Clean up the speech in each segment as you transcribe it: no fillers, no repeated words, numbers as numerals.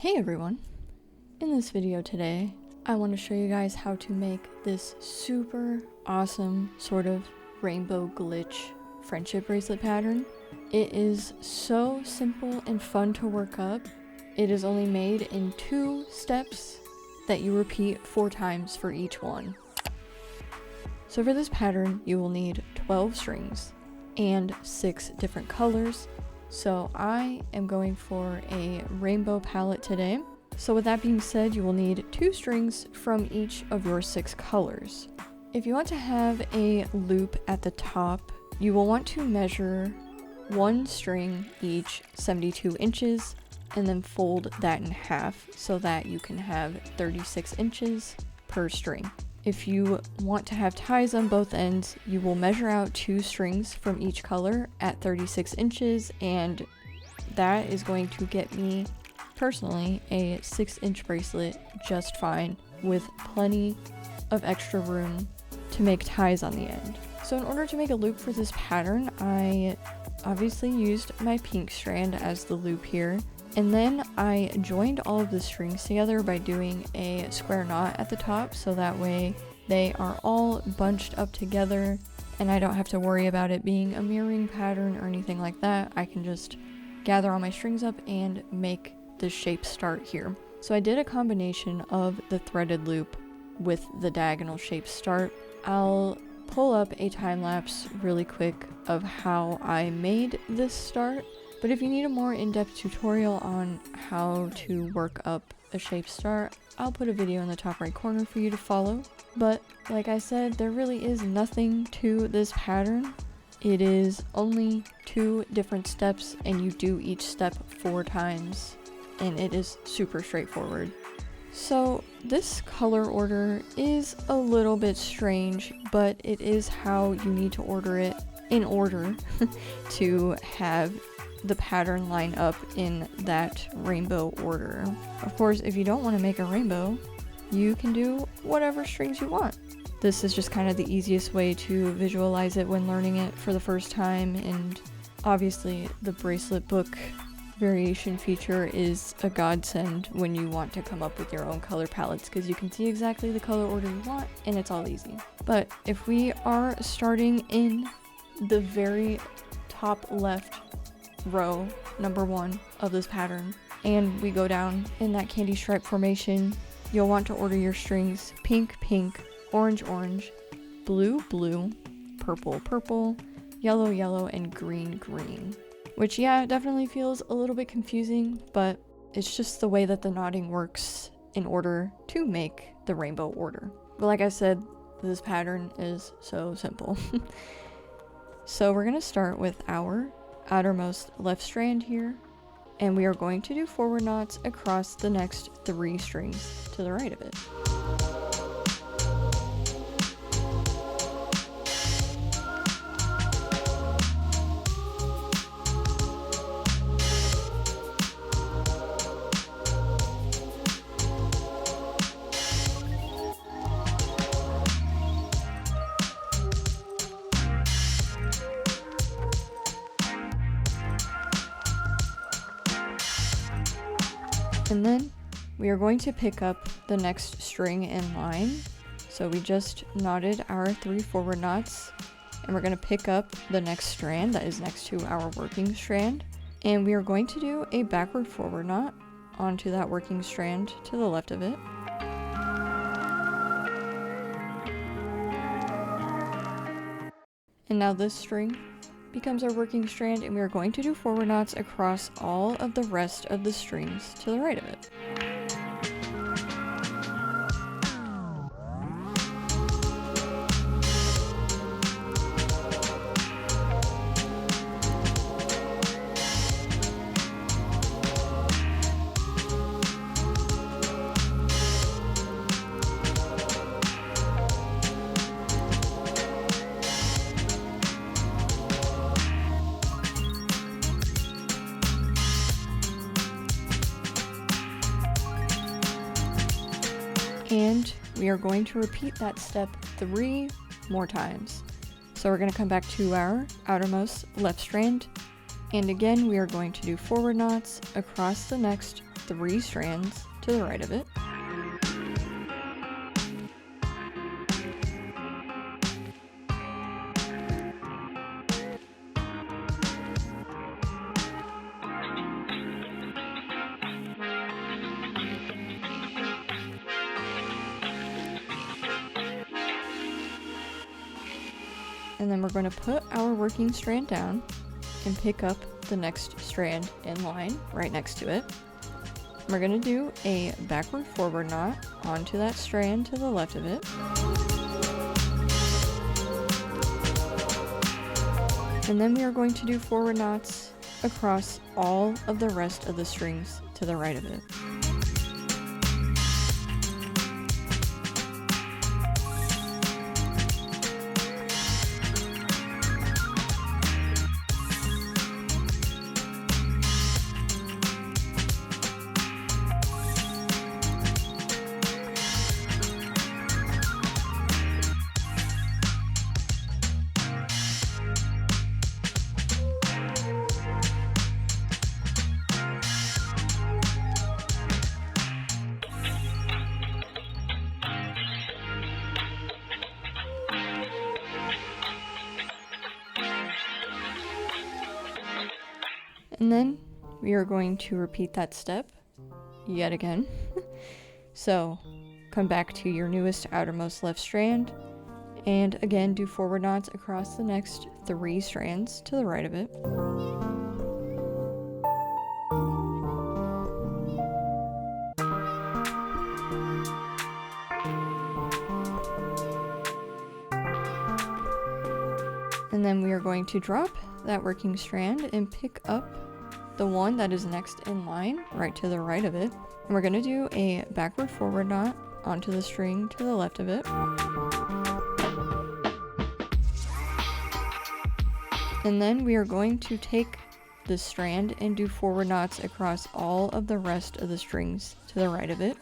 Hey everyone! In this video today, I want to show you guys how to make this super awesome sort of rainbow glitch friendship bracelet pattern. It is so simple and fun to work up. It is only made in 2 steps that you repeat 4 times for each one. So for this pattern, you will need 12 strings and 6 different colors. So I am going for a rainbow palette today. So with that being said, you will need 2 strings from each of your 6 colors. If you want to have a loop at the top, you will want to measure 1 string each 72 inches and then fold that in half so that you can have 36 inches per string. If you want to have ties on both ends, you will measure out 2 strings from each color at 36 inches, and that is going to get me, personally, a 6-inch bracelet just fine, with plenty of extra room to make ties on the end. So in order to make a loop for this pattern, I obviously used my pink strand as the loop here. And then I joined all of the strings together by doing a square knot at the top, so that way they are all bunched up together and I don't have to worry about it being a mirroring pattern or anything like that. I can just gather all my strings up and make the shape start here. So I did a combination of the threaded loop with the diagonal shape start. I'll pull up a time lapse really quick of how I made this start. But if you need a more in-depth tutorial on how to work up a shape start, I'll put a video in the top right corner for you to follow. But like I said, there really is nothing to this pattern. It is only 2 different steps and you do each step 4 times, and it is super straightforward. So this color order is a little bit strange, but it is how you need to order it in order to have the pattern line up in that rainbow order. Of course, if you don't want to make a rainbow, you can do whatever strings you want. This is just kind of the easiest way to visualize it when learning it for the first time, and obviously the bracelet book variation feature is a godsend when you want to come up with your own color palettes, because you can see exactly the color order you want and it's all easy. But if we are starting in the very top left row, number 1 of this pattern, and we go down in that candy stripe formation, you'll want to order your strings pink, pink, orange, orange, blue, blue, purple, purple, yellow, yellow, and green, green. Which, yeah, definitely feels a little bit confusing, but it's just the way that the knotting works in order to make the rainbow order. But like I said, this pattern is so simple. So we're gonna start with our outermost left strand here, and we are going to do forward knots across the next 3 strings to the right of it. And then we are going to pick up the next string in line. So we just knotted our 3 forward knots, and we're going to pick up the next strand that is next to our working strand, and we are going to do a backward forward knot onto that working strand to the left of it. And now this string becomes our working strand, and we are going to do forward knots across all of the rest of the strings to the right of it. And we are going to repeat that step 3 more times. So we're going to come back to our outermost left strand, and again we are going to do forward knots across the next 3 strands to the right of it. And then we're going to put our working strand down and pick up the next strand in line right next to it. We're going to do a backward forward knot onto that strand to the left of it. And then we are going to do forward knots across all of the rest of the strings to the right of it. And then we are going to repeat that step yet again. So come back to your newest outermost left strand and again do forward knots across the next 3 strands to the right of it. And then we are going to drop that working strand and pick up the one that is next in line right to the right of it. And we're going to do a backward forward knot onto the string to the left of it. And then we are going to take the strand and do forward knots across all of the rest of the strings to the right of it.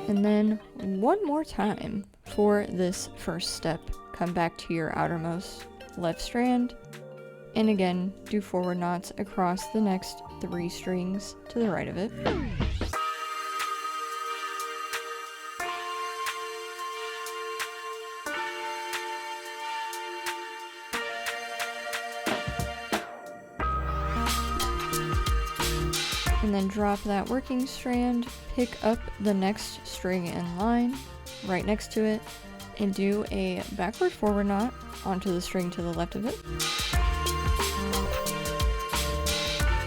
And then one more time for this first step, come back to your outermost left strand and again do forward knots across the next 3 strings to the right of it. And then drop that working strand, pick up the next string in line right next to it, and do a backward forward knot onto the string to the left of it.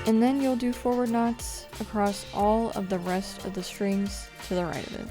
And then you'll do forward knots across all of the rest of the strings to the right of it.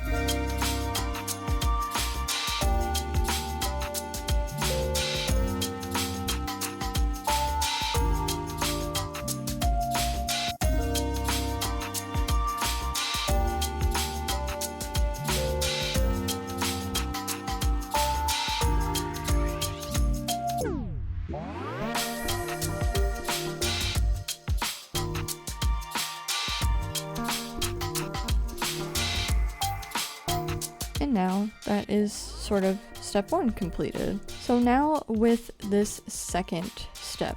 And now that is sort of step 1 completed. So now with this second step,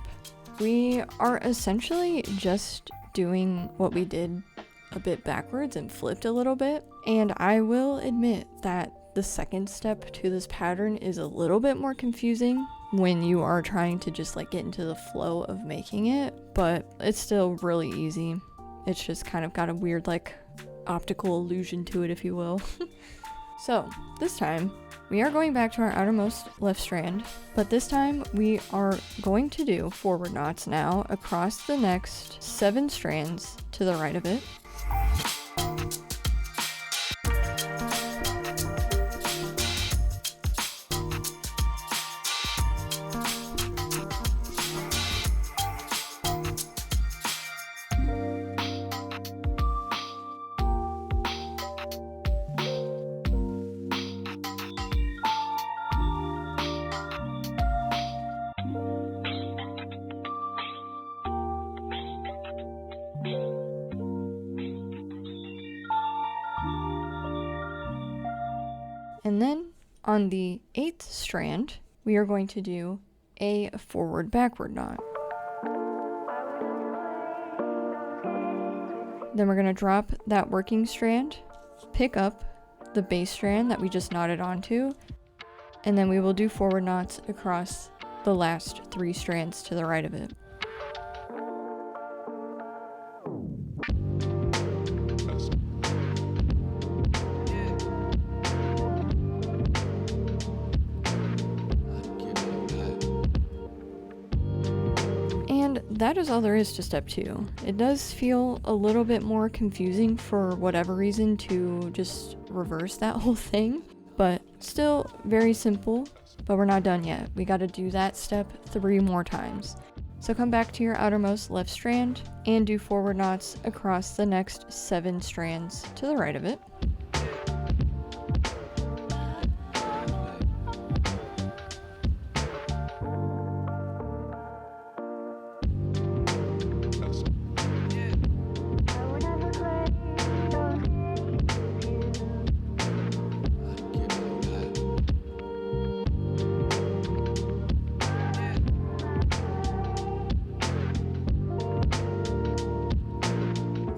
we are essentially just doing what we did a bit backwards and flipped a little bit. And I will admit that the second step to this pattern is a little bit more confusing when you are trying to just like get into the flow of making it, but it's still really easy. It's just kind of got a weird like optical illusion to it, if you will. So this time we are going back to our outermost left strand, but this time we are going to do forward knots now across the next 7 strands to the right of it. And then on the 8th strand, we are going to do a forward backward knot. Then we're going to drop that working strand, pick up the base strand that we just knotted onto, and then we will do forward knots across the last 3 strands to the right of it. And that is all there is to step 2. It does feel a little bit more confusing for whatever reason to just reverse that whole thing, but still very simple. But we're not done yet. We got to do that step 3 more times. So come back to your outermost left strand and do forward knots across the next 7 strands to the right of it.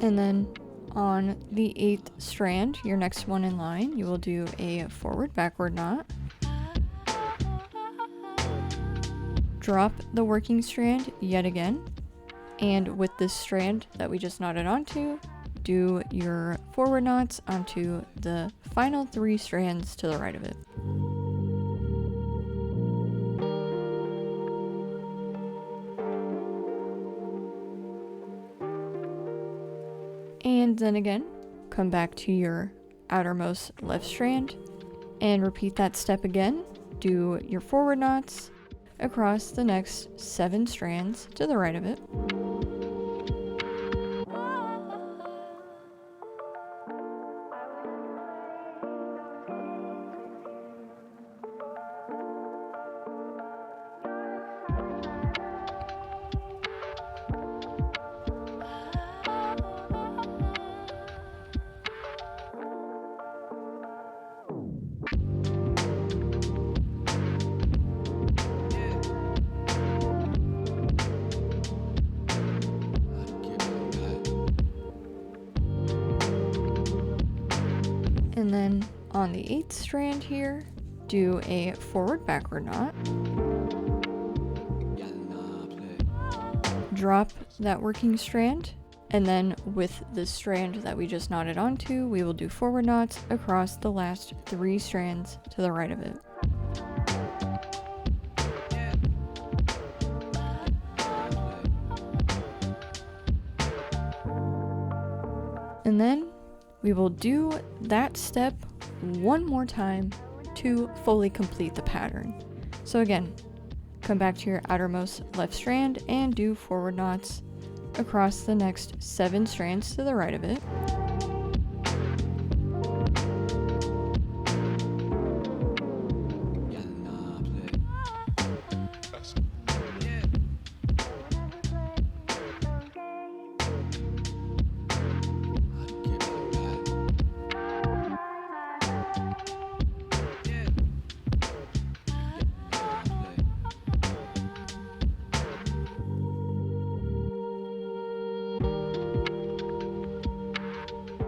And then on the 8th strand, your next one in line, you will do a forward backward knot. Drop the working strand yet again. And with this strand that we just knotted onto, do your forward knots onto the final 3 strands to the right of it. And then again, come back to your outermost left strand and repeat that step again. Do your forward knots across the next 7 strands to the right of it. And then on the 8th strand here, do a forward backward knot. Drop that working strand, and then with the strand that we just knotted onto, we will do forward knots across the last 3 strands to the right of it. And then we will do that step 1 more time to fully complete the pattern. So again, come back to your outermost left strand and do forward knots across the next 7 strands to the right of it.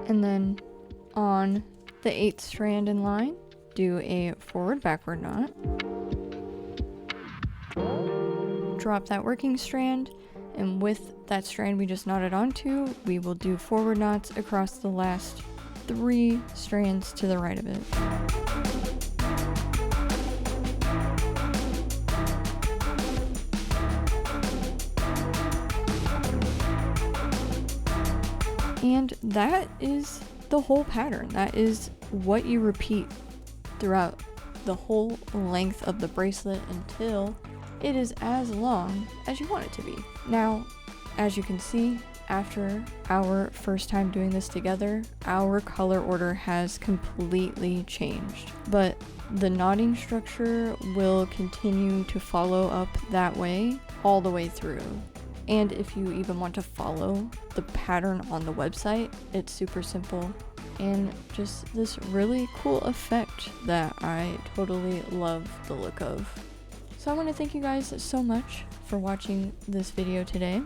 And then on the 8th strand in line, do a forward backward knot. Drop that working strand, and with that strand we just knotted onto, we will do forward knots across the last 3 strands to the right of it. And that is the whole pattern. That is what you repeat throughout the whole length of the bracelet until it is as long as you want it to be. Now, as you can see, after our first time doing this together, our color order has completely changed. But the knotting structure will continue to follow up that way all the way through. And if you even want to follow the pattern on the website, it's super simple. and just this really cool effect that I totally love the look of. So I want to thank you guys so much for watching this video today.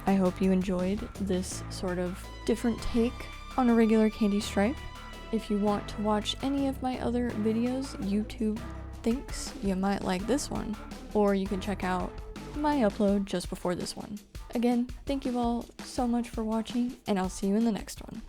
I hope you enjoyed this sort of different take on a regular candy stripe. If you want to watch any of my other videos, YouTube thinks you might like this one, or you can check out my upload just before this one. Again, thank you all so much for watching, and I'll see you in the next one.